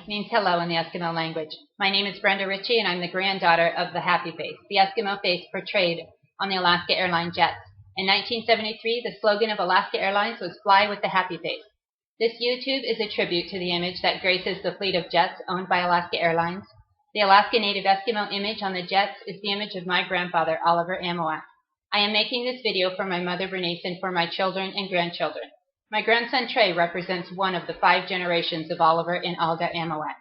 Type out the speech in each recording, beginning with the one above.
means hello in the Eskimo language. My name is Brenda Ritchey, and I'm the granddaughter of the happy face, the Eskimo face portrayed on the Alaska Airlines Jets. In 1973, the slogan of Alaska Airlines was "Fly with the happy face." This YouTube is a tribute to the image that graces the fleet of jets owned by Alaska Airlines. The Alaska Native Eskimo image on the jets is the image of my grandfather, Oliver Amouak. I am making this video for my mother, Bernice, and for my children and grandchildren. My grandson, Trey, represents one of the 5 generations of Oliver and Olga Amouak.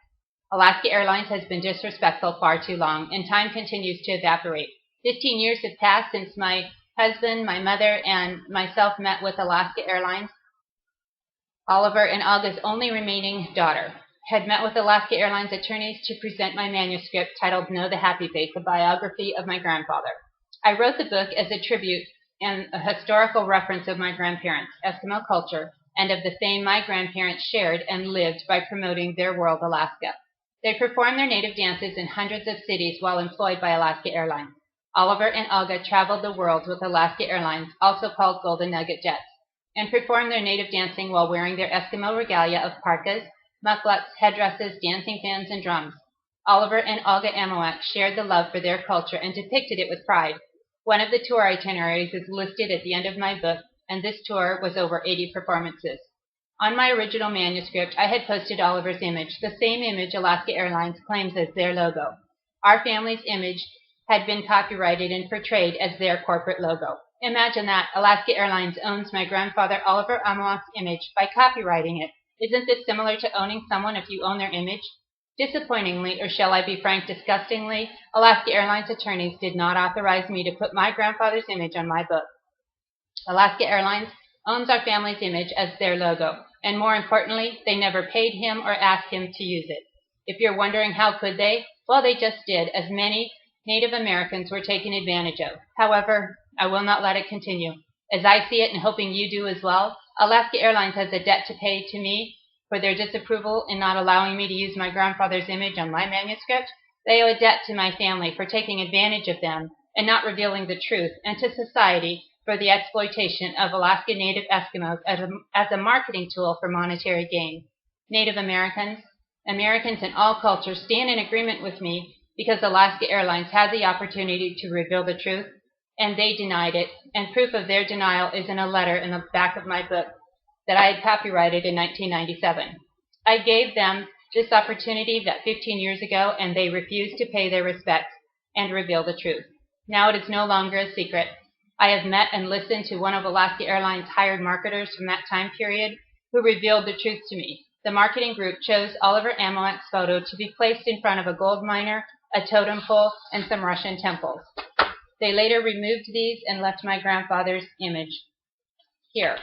Alaska Airlines has been disrespectful far too long, and time continues to evaporate. 15 years have passed since my husband, my mother, and myself met with Alaska Airlines. Oliver and Olga's only remaining daughter had met with Alaska Airlines attorneys to present my manuscript titled Know the Happy Face, a biography of my grandfather. I wrote the book as a tribute and a historical reference of my grandparents, Eskimo culture, and of the fame my grandparents shared and lived by promoting their world, Alaska. They performed their native dances in hundreds of cities while employed by Alaska Airlines. Oliver and Olga traveled the world with Alaska Airlines, also called Golden Nugget Jets, and performed their native dancing while wearing their Eskimo regalia of parkas, mucklucks, headdresses, dancing fans, and drums. Oliver and Olga Amouak shared the love for their culture and depicted it with pride. One of the tour itineraries is listed at the end of my book, and this tour was over 80 performances. On my original manuscript, I had posted Oliver's image, the same image Alaska Airlines claims as their logo. Our family's image had been copyrighted and portrayed as their corporate logo. Imagine that, Alaska Airlines owns my grandfather Oliver Amouak's image by copyrighting it. Isn't this similar to owning someone if you own their image? Disappointingly, or shall I be frank, disgustingly, Alaska Airlines attorneys did not authorize me to put my grandfather's image on my book. Alaska Airlines owns our family's image as their logo, and more importantly, they never paid him or asked him to use it. If you're wondering how could they, well, they just did, as many Native Americans were taken advantage of. However, I will not let it continue. As I see it, and hoping you do as well, Alaska Airlines has a debt to pay to me for their disapproval in not allowing me to use my grandfather's image on my manuscript. They owe a debt to my family for taking advantage of them and not revealing the truth, and to society for the exploitation of Alaska Native Eskimos as a marketing tool for monetary gain. Native Americans in all cultures stand in agreement with me because Alaska Airlines had the opportunity to reveal the truth, and they denied it, and proof of their denial is in a letter in the back of my book that I had copyrighted in 1997. I gave them this opportunity that 15 years ago, and they refused to pay their respects and reveal the truth. Now it is no longer a secret. I have met and listened to one of Alaska Airlines' hired marketers from that time period who revealed the truth to me. The marketing group chose Oliver Amouak's photo to be placed in front of a gold miner, a totem pole, and some Russian temples. They later removed these and left my grandfather's image here.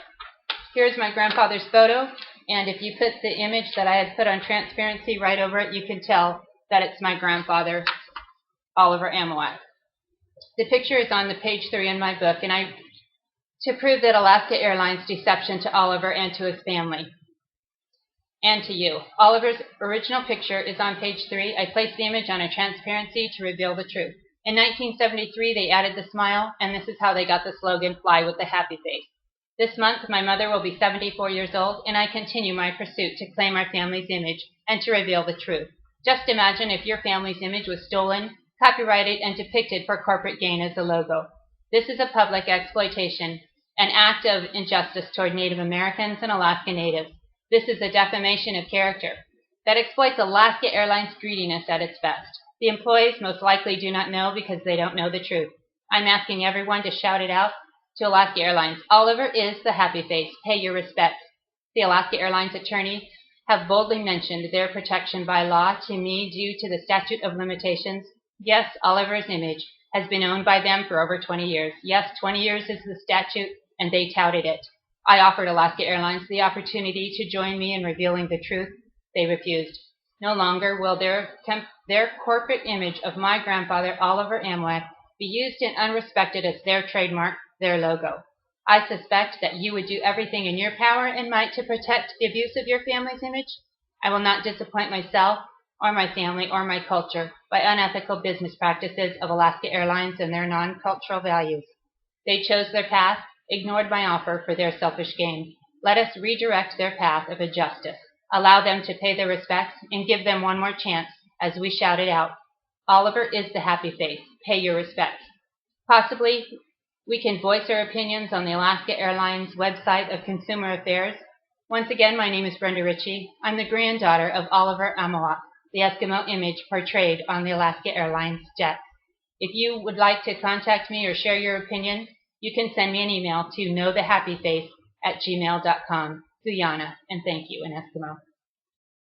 Here's my grandfather's photo, and if you put the image that I had put on transparency right over it, you can tell that it's my grandfather, Oliver Amouak. The picture is on the page 3 in my book, and to prove that Alaska Airlines' deception to Oliver and to his family, and to you. Oliver's original picture is on page 3. I placed the image on a transparency to reveal the truth. In 1973, they added the smile, and this is how they got the slogan, "Fly with the happy face." This month, my mother will be 74 years old, and I continue my pursuit to claim our family's image and to reveal the truth. Just imagine if your family's image was stolen, copyrighted, and depicted for corporate gain as a logo. This is a public exploitation, an act of injustice toward Native Americans and Alaska Natives. This is a defamation of character that exploits Alaska Airlines' greediness at its best. The employees most likely do not know because they don't know the truth. I'm asking everyone to shout it out to Alaska Airlines. Oliver is the happy face. Pay your respects. The Alaska Airlines attorneys have boldly mentioned their protection by law to me due to the statute of limitations. Yes, Oliver's image has been owned by them for over 20 years. Yes, 20 years is the statute, and they touted it. I offered Alaska Airlines the opportunity to join me in revealing the truth. They refused. No longer will their corporate image of my grandfather, Oliver Amouak, be used and unrespected as their trademark, their logo. I suspect that you would do everything in your power and might to protect the abuse of your family's image. I will not disappoint myself or my family or my culture by unethical business practices of Alaska Airlines and their non-cultural values. They chose their path, ignored my offer for their selfish gain. Let us redirect their path of injustice. Allow them to pay their respects and give them one more chance as we shout it out. Oliver is the happy face. Pay your respects. Possibly, we can voice our opinions on the Alaska Airlines website of Consumer Affairs. Once again, my name is Brenda Ritchey. I'm the granddaughter of Oliver Amouak, the Eskimo Image portrayed on the Alaska Airlines Jets. If you would like to contact me or share your opinion, you can send me an email to knowthehappyface@gmail.com. Suyana, and thank you in Eskimo.